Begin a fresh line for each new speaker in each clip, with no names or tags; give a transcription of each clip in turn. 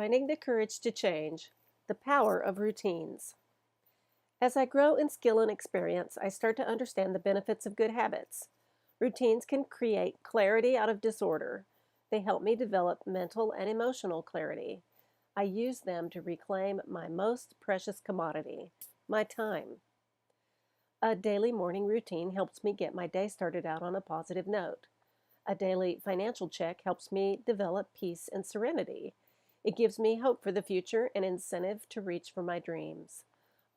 Finding the courage to change, the power of routines. As I grow in skill and experience, I start to understand the benefits of good habits. Routines can create clarity out of disorder. They help me develop mental and emotional clarity. I use them to reclaim my most precious commodity, my time. A daily morning routine helps me get my day started out on a positive note. A daily financial check helps me develop peace and serenity. It gives me hope for the future and incentive to reach for my dreams.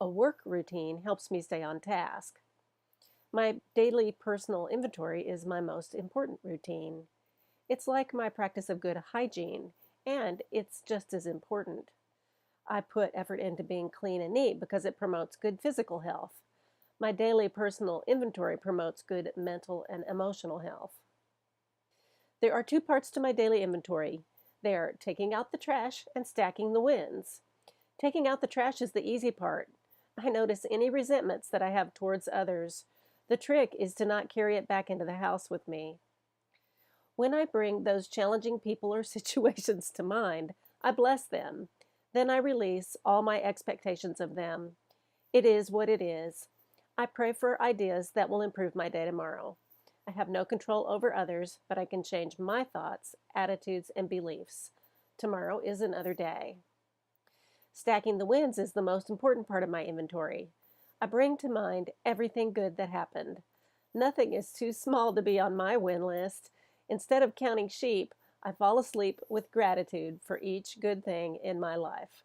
A work routine helps me stay on task. My daily personal inventory is my most important routine. It's like my practice of good hygiene, and it's just as important. I put effort into being clean and neat because it promotes good physical health. My daily personal inventory promotes good mental and emotional health. There are two parts to my daily inventory. They are taking out the trash and stacking the wins. Taking out the trash is the easy part. I notice any resentments that I have towards others. The trick is to not carry it back into the house with me. When I bring those challenging people or situations to mind, I bless them. Then I release all my expectations of them. It is what it is. I pray for ideas that will improve my day tomorrow. I have no control over others, but I can change my thoughts, attitudes, and beliefs. Tomorrow is another day. Stacking the wins is the most important part of my inventory. I bring to mind everything good that happened. Nothing is too small to be on my win list. Instead of counting sheep, I fall asleep with gratitude for each good thing in my life.